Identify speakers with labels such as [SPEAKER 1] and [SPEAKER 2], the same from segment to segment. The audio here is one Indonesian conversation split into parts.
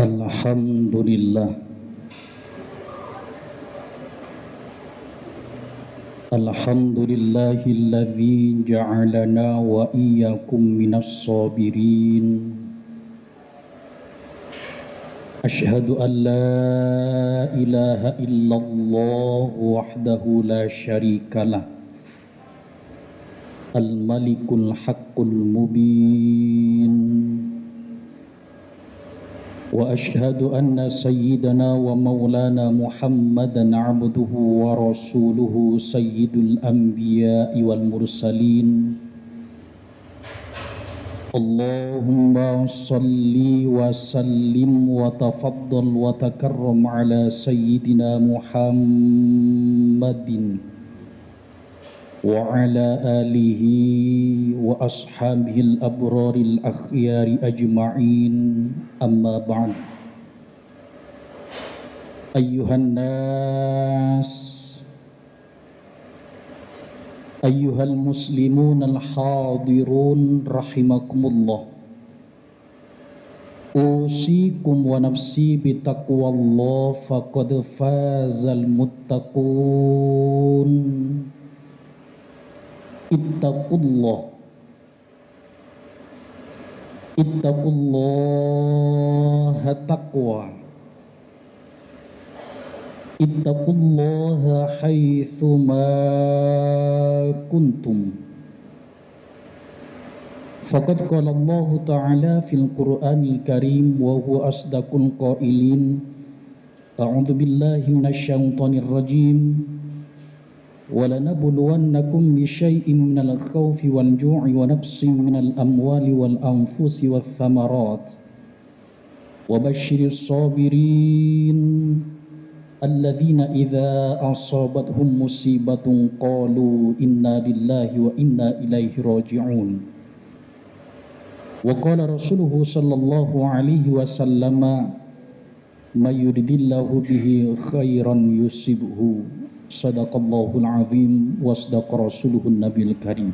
[SPEAKER 1] Alhamdulillah. Alhamdulillahilladzi ja'alana wa iyyakum minas sabirin. Asyhadu an la ilaha illallah wahdahu la syarikalah. Al-malikul haqqul mubin. وأشهد أن سيدنا ومولانا محمدا عبده ورسوله سيد الأنبياء والمرسلين. اللهم صل وسلم وتفضل وتكرم على سيدنا محمد وعلى آله وأصحابه الأبرار الأخيار أجمعين. أما بعد. أيها الناس، أيها المسلمون الحاضرون رحمكم الله، أوصيكم ونفسي بتقوى الله فقد فاز المتقون. Ittaqullah, ittaqullaha taqwa, ittaqullaha haitsuma kuntum. Faqad qala Allah Ta'ala fil Qur'anil Karim wa huwa asdaqul qailin. A'udzu billahi minasy syaithanir rajim. وَلَنَبْلُوَنَّكُمْ بِشَيْءٍ مِنَ الْخَوْفِ وَالْجُوعِ وَنَقْصٍ مِنَ الْأَمْوَالِ وَالْأَنْفُسِ وَالثَّمَرَاتِ وَبَشِّرِ الصَّابِرِينَ الَّذِينَ إِذَا أَصَابَتْهُمْ مُصِيبَةٌ قَالُوا إِنَّا لِلَّهِ وَإِنَّا إِلَيْهِ رَاجِعُونَ. وَقَالَ رَسُولُهُ صلى الله عليه وسلم مَا يُرِدِ اللَّهُ بِهِ خَيْرًا يُصِبْهُ. Sadaqallahul azim wa sadaqa rasuluhun nabil karim.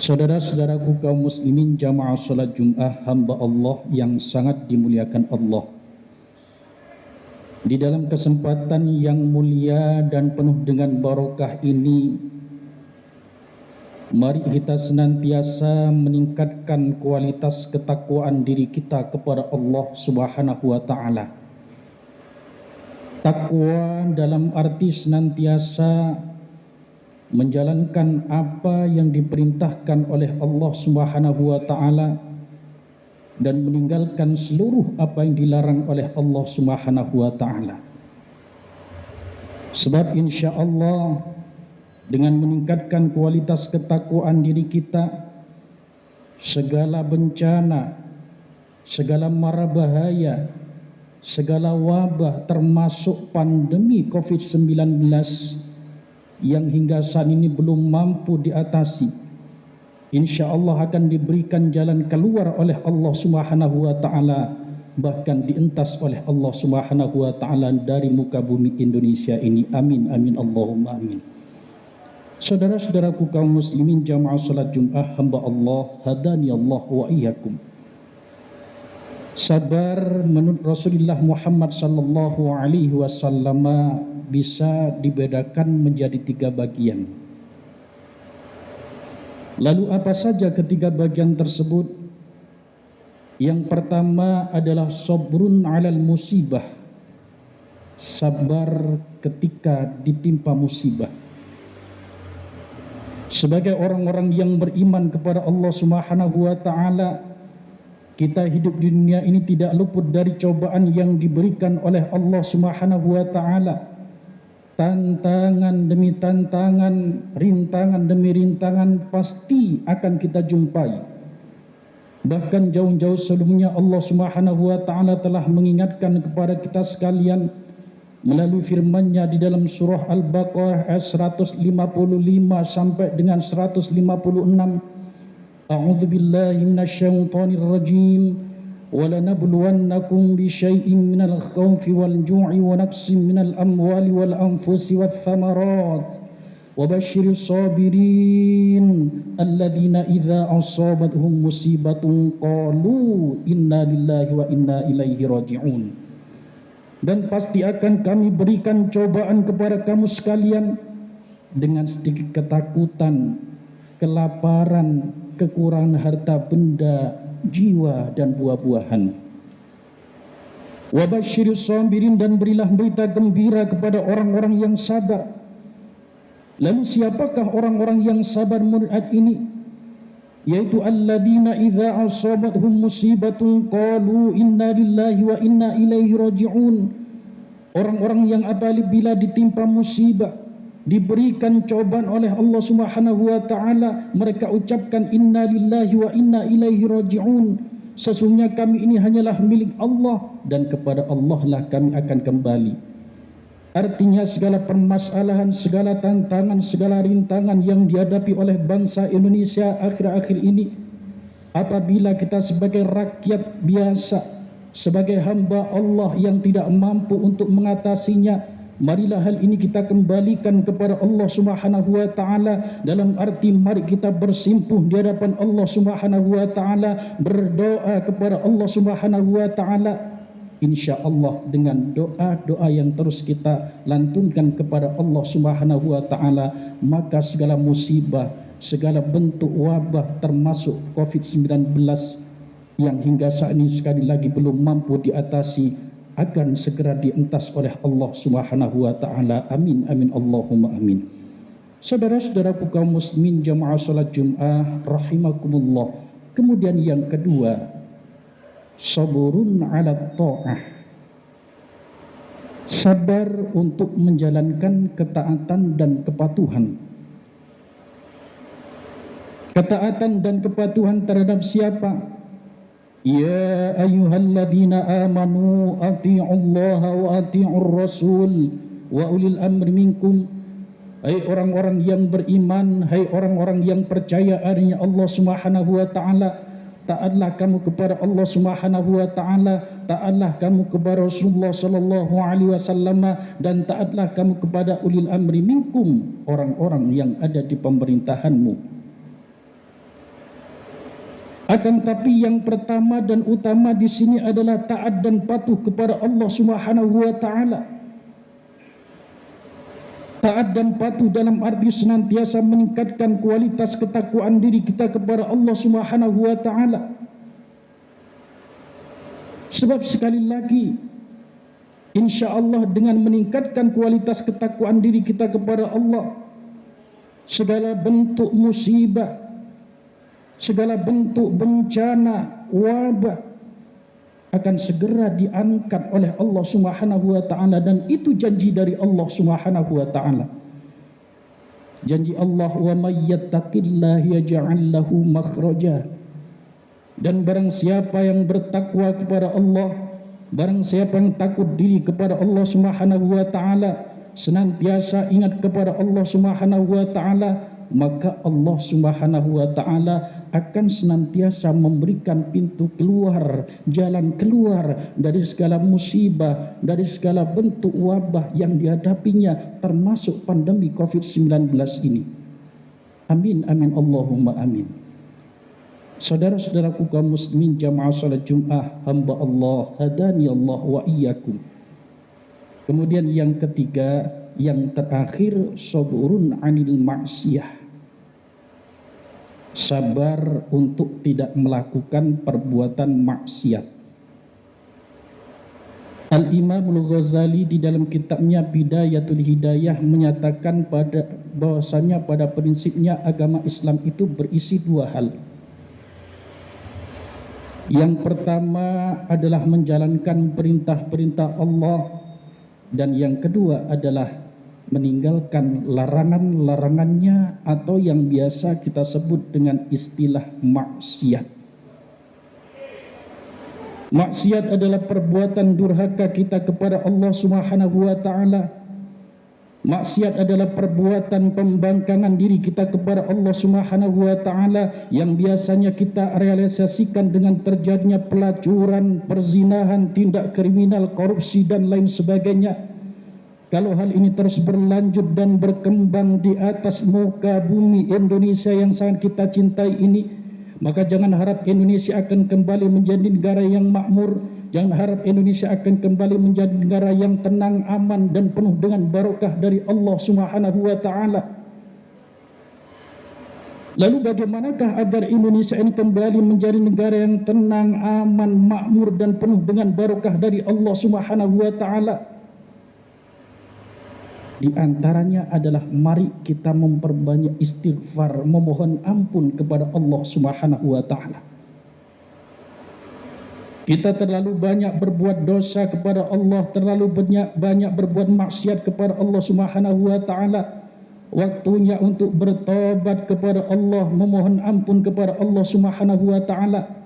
[SPEAKER 1] Saudara-saudaraku kaum muslimin jamaah salat Jum'ah hamba Allah yang sangat dimuliakan Allah. Di dalam kesempatan yang mulia dan penuh dengan barokah ini, mari kita senantiasa meningkatkan kualitas ketakwaan diri kita kepada Allah Subhanahu wa taala. Takwa dalam arti senantiasa menjalankan apa yang diperintahkan oleh Allah Subhanahu wa taala dan meninggalkan seluruh apa yang dilarang oleh Allah Subhanahu wa taala. Sebab insyaallah dengan meningkatkan kualitas ketakwaan diri kita, segala bencana, segala mara bahaya, segala wabah termasuk pandemi COVID-19 yang hingga saat ini belum mampu diatasi, insya Allah akan diberikan jalan keluar oleh Allah Subhanahu wa taala, bahkan dientas oleh Allah Subhanahu wa taala dari muka bumi Indonesia ini. Amin amin Allahumma amin. Saudara-saudaraku kaum muslimin jamaah salat Jum'ah hamba Allah, hadani Allah wa iyyakum. Sabar menurut Rasulullah Muhammad sallallahu alaihi wasallam bisa dibedakan menjadi 3 bagian. Lalu apa saja ketiga bagian tersebut? Yang pertama adalah sabrun 'alal musibah. Sabar ketika ditimpa musibah. Sebagai orang-orang yang beriman kepada Allah Subhanahu wa taala, kita hidup di dunia ini tidak luput dari cobaan yang diberikan oleh Allah Subhanahu wa taala. Tantangan demi tantangan, rintangan demi rintangan pasti akan kita jumpai. Bahkan jauh-jauh sebelumnya Allah Subhanahu wa taala telah mengingatkan kepada kita sekalian melalui firman-Nya di dalam surah Al-Baqarah ayat 155 sampai dengan 156. A'udzu billahi minasyaitonir rajim. وَلَنَبْلُوَنَّكُمْ بِشَيْءٍ مِنَ الْخَوْفِ وَالْجُوعِ وَنَقْصٍ مِنَ الْأَمْوَالِ وَالْأَنْفُسِ وَالثَّمَرَاتِ وَبَشِّرِ الصَّابِرِينَ alladzina idza asabatuhum musibatun qalu inna lillahi wa inna ilaihi raji'un. Dan pasti akan kami berikan cobaan kepada kamu sekalian dengan sedikit ketakutan, kelaparan, kekurangan harta benda, jiwa dan buah-buahan. Wa basyirus sabirin, dan berilah berita gembira kepada orang-orang yang sabar. Lalu siapakah orang-orang yang sabar menurut ayat ini? Yaitu alladzina idza asabathum musibatun qalu inna lillahi wa inna ilaihi raji'un. Orang-orang yang apabila ditimpa musibah, diberikan cobaan oleh Allah Subhanahu wa taala, mereka ucapkan inna lillahi wa inna ilaihi raji'un. Sesungguhnya kami ini hanyalah milik Allah dan kepada Allah lah kami akan kembali. Artinya segala permasalahan, segala tantangan, segala rintangan yang dihadapi oleh bangsa Indonesia akhir-akhir ini, apabila kita sebagai rakyat biasa, sebagai hamba Allah yang tidak mampu untuk mengatasinya, marilah hal ini kita kembalikan kepada Allah Subhanahu wa taala, dalam arti mari kita bersimpuh di hadapan Allah Subhanahu wa taala, berdoa kepada Allah Subhanahu wa taala. InsyaAllah dengan doa-doa yang terus kita lantunkan kepada Allah Subhanahu wa ta'ala, maka segala musibah, segala bentuk wabah termasuk COVID-19 yang hingga saat ini sekali lagi belum mampu diatasi, akan segera dientas oleh Allah Subhanahu wa ta'ala. Amin, amin, Allahumma amin. Saudara-saudaraku kaum muslimin jamaah salat Jum'ah rahimakumullah. Kemudian yang kedua, saburun ala ta'ah, sabar untuk menjalankan ketaatan dan kepatuhan. Ketaatan dan kepatuhan terhadap siapa? Ya ayyuhalladzina amanu ati'ullaha wa ati'ur rasul wa ulil amri minkum. Hai orang-orang yang beriman, hai orang-orang yang percaya adanya Allah Subhanahu wa taala, taatlah kamu kepada Allah Subhanahu wa taala, taatlah kamu kepada Rasulullah sallallahu alaihi wasallam, dan taatlah kamu kepada ulil amri minkum, orang-orang yang ada di pemerintahanmu. Akan tapi yang pertama dan utama di sini adalah taat dan patuh kepada Allah Subhanahu wa taala. Taat dan patuh dalam arti senantiasa meningkatkan kualitas ketakwaan diri kita kepada Allah Subhanahu wa taala. Sebab sekali lagi, insya-Allah dengan meningkatkan kualitas ketakwaan diri kita kepada Allah, segala bentuk musibah, segala bentuk bencana, wabah akan segera diangkat oleh Allah Subhanahu wa taala, dan itu janji dari Allah Subhanahu wa taala. Janji Allah, wa may yattaqillaha yaj'al lahu makhraja. Dan barang siapa yang bertakwa kepada Allah, barang siapa yang takut diri kepada Allah Subhanahu wa taala, senantiasa ingat kepada Allah Subhanahu wa taala, maka Allah Subhanahu wa taala akan senantiasa memberikan pintu keluar, jalan keluar dari segala musibah, dari segala bentuk wabah yang dihadapinya, termasuk pandemi COVID-19 ini. Amin, amin, Allahumma amin. Saudara-saudaraku kaum muslimin jamaah salat Jum'ah, hamba Allah, hadani Allah wa iyyakum. Kemudian yang ketiga, yang terakhir, saburun anil ma'siyah, sabar untuk tidak melakukan perbuatan maksiat. Al-Imam Al-Ghazali di dalam kitabnya Bidayatul Hidayah menyatakan bahwasanya pada prinsipnya agama Islam itu berisi dua hal. Yang pertama adalah menjalankan perintah-perintah Allah, dan yang kedua adalah meninggalkan larangan-larangannya, atau yang biasa kita sebut dengan istilah maksiat. Maksiat adalah perbuatan durhaka kita kepada Allah Subhanahu wa taala. Maksiat adalah perbuatan pembangkangan diri kita kepada Allah Subhanahu wa taala yang biasanya kita realisasikan dengan terjadinya pelacuran, perzinahan, tindak kriminal, korupsi dan lain sebagainya. Kalau hal ini terus berlanjut dan berkembang di atas muka bumi Indonesia yang sangat kita cintai ini, maka jangan harap Indonesia akan kembali menjadi negara yang makmur. Jangan harap Indonesia akan kembali menjadi negara yang tenang, aman dan penuh dengan barokah dari Allah Subhanahu wa taala. Lalu bagaimanakah agar Indonesia ini kembali menjadi negara yang tenang, aman, makmur dan penuh dengan barokah dari Allah Subhanahu wa taala? Di antaranya adalah mari kita memperbanyak istighfar, memohon ampun kepada Allah Subhanahu wa taala. Kita terlalu banyak berbuat dosa kepada Allah, terlalu banyak berbuat maksiat kepada Allah Subhanahu wa taala. Waktunya untuk bertobat kepada Allah, memohon ampun kepada Allah Subhanahu wa taala.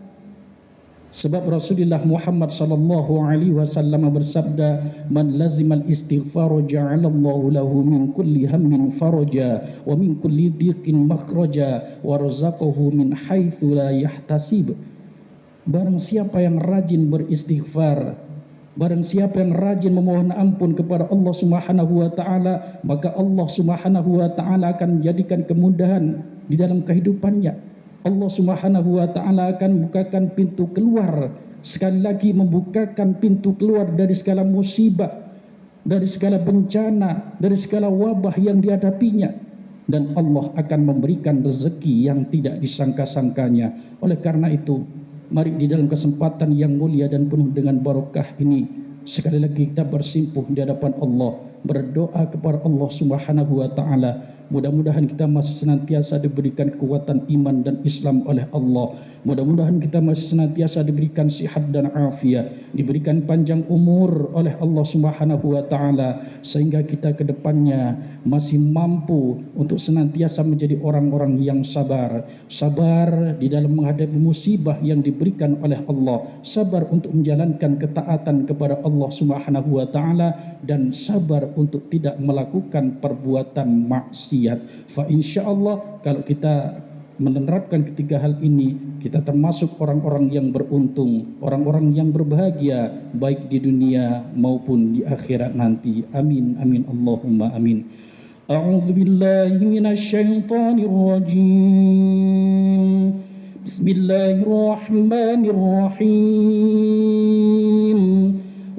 [SPEAKER 1] Sebab Rasulullah Muhammad sallallahu alaihi wasallam bersabda, "Man lazimal istighfar ja'alallahu lahu min kulli hammin faraja wa min kulli dhiqin makhraja wa razaqahu min haitsu la yahtasib." Barang siapa yang rajin beristighfar, barang siapa yang rajin memohon ampun kepada Allah Subhanahu wa taala, maka Allah Subhanahu wa taala akan menjadikan kemudahan di dalam kehidupannya. Allah Subhanahu wa taala akan bukakan pintu keluar, sekali lagi membukakan pintu keluar dari segala musibah, dari segala bencana, dari segala wabah yang dihadapinya, dan Allah akan memberikan rezeki yang tidak disangka-sangkanya. Oleh karena itu, mari di dalam kesempatan yang mulia dan penuh dengan barokah ini, sekali lagi kita bersimpuh di hadapan Allah, berdoa kepada Allah Subhanahu wa taala. Mudah-mudahan kita masih senantiasa diberikan kekuatan iman dan Islam oleh Allah. Mudah-mudahan kita masih senantiasa diberikan sihat dan afiat, diberikan panjang umur oleh Allah Subhanahu wa taala, sehingga kita ke depannya masih mampu untuk senantiasa menjadi orang-orang yang sabar. Sabar di dalam menghadapi musibah yang diberikan oleh Allah, sabar untuk menjalankan ketaatan kepada Allah Subhanahu wa taala, dan sabar untuk tidak melakukan perbuatan maksiat. Fa insyaallah kalau kita menerapkan ketiga hal ini, kita termasuk orang-orang yang beruntung, orang-orang yang berbahagia baik di dunia maupun di akhirat nanti. Amin amin Allahumma amin. A'udzu billahi minasy syaithanir rajim. Bismillahirrahmanirrahim.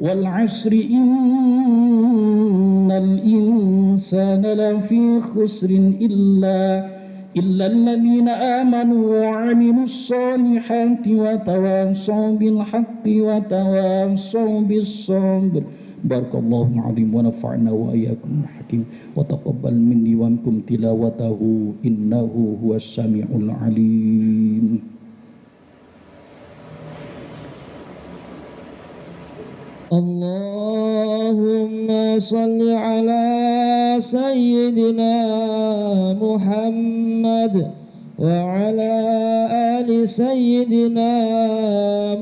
[SPEAKER 1] Wal 'asri innal insana lafi khusrin illa alladhina amanu wa 'amilus solihati wa tawassaw bil haqqi wa tawassaw bis sabr. Barakallahu 'azim wa nafa'na wa iyyakum hakim wa taqabbal minni wa minkum tilawatahu innahu huwas samiul 'alim. Allahumma salli ala sayyidina Muhammad wa ala ali sayyidina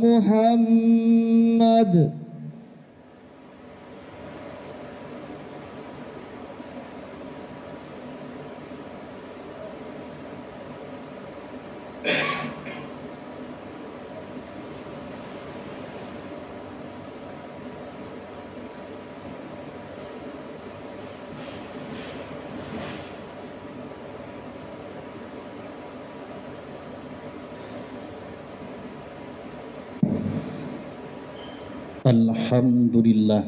[SPEAKER 1] Muhammad. Alhamdulillah.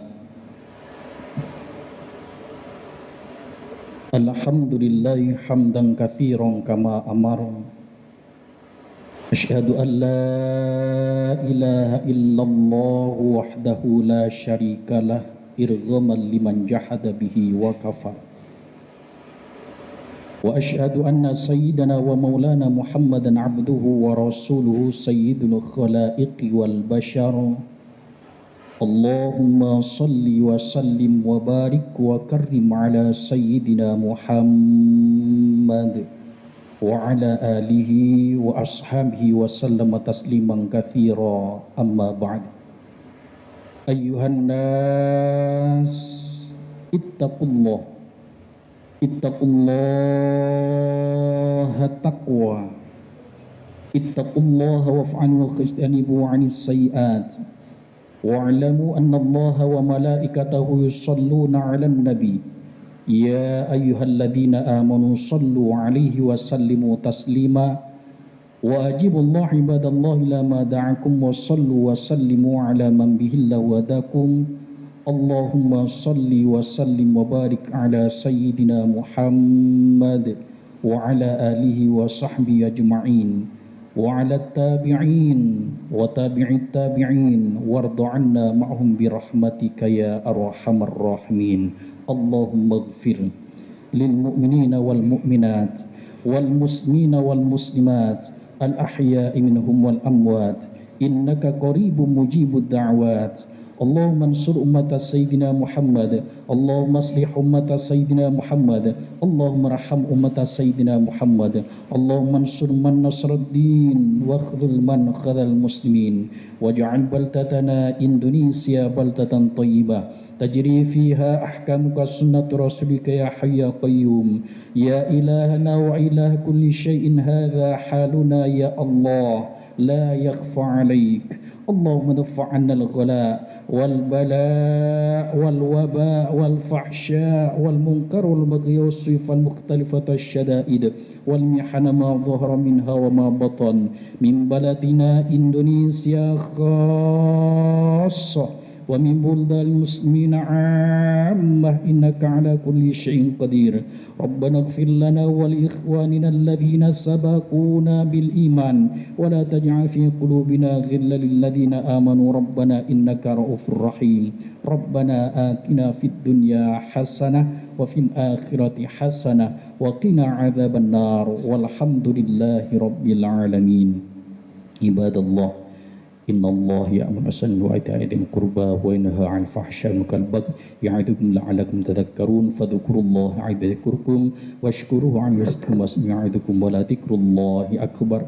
[SPEAKER 1] Alhamdulillahi hamdan katsiran kama amara. Asyhadu an la ilaha illallah wahdahu la syarikalah irghaman liman jahada bihi wa kafar. Wa asyhadu anna sayyidana wa maulana Muhammadan abduhu wa rasuluhu sayyidul khalaiqi wal bashar. Allahumma salli wa sallim wa barik wa karrim ala sayyidina Muhammad wa ala alihi wa ashabihi wa sallama tasliman katsira. Amma ba'd. Ayyuhan nas ittaqullah taqwa, ittaqullaha waf'alu wa khistanibu 'anis sayyi'at. واعلموا أن الله وملائكته يصلون على النبي يا أيها الذين آمنوا صلوا عليه وسلموا تسليما وأجيبوا الله عباد الله لما دعاكم وصلوا وسلموا على من به الله وداكم اللهم صل وسلم وبارك على سيدنا محمد وعلى آله وصحبه أجمعين وعلى التابعين وتابع التابعين وارض عنا معهم برحمتك يا أرحم الراحمين اللهم اغفر للمؤمنين والمؤمنات والمسلمين والمسلمات الأحياء منهم والأموات إنك قريب مجيب الدعوات اللهم انصر أمة سيدنا محمد اللهم اصلح أمة سيدنا محمد اللهم ارحم أمة سيدنا محمد اللهم انصر من نصر الدين واخذل من خذل المسلمين واجعل بلدتنا إندونيسيا بلدة طيبة تجري فيها أحكامك سنة رسولك يا حي يا قيوم يا إلهنا وإله كل شيء هذا حالنا يا الله لا يخفى عليك اللهم ادفع عنا الغلاء والبلاء والوباء والفحشاء والمنكر والبغي والصيف المختلفة الشدائد والمحن ما ظهر منها وما بطن من بلدنا إندونيسيا خاصة ومن بلدان المسلمين عامة إنك على كل شيء قدير ربنا اغفر لنا ولإخواننا الذين سبقونا بالإيمان ولا تجعل في قلوبنا غلا للذين آمنوا ربنا إنك رؤوف رحيم ربنا آتنا في الدنيا حسنة وفي الآخرة حسنة وقنا عذاب النار والحمد لله رب العالمين عباد الله إن الله يأمر وإيتاء ذي القربى وينهى عن الفحشاء والمنكر والبغي يعظكم لعلكم تذكرون فاذكروا الله عند ذكركم واشكروه على ما يزدكم ويعظكم ولذكر الله أكبر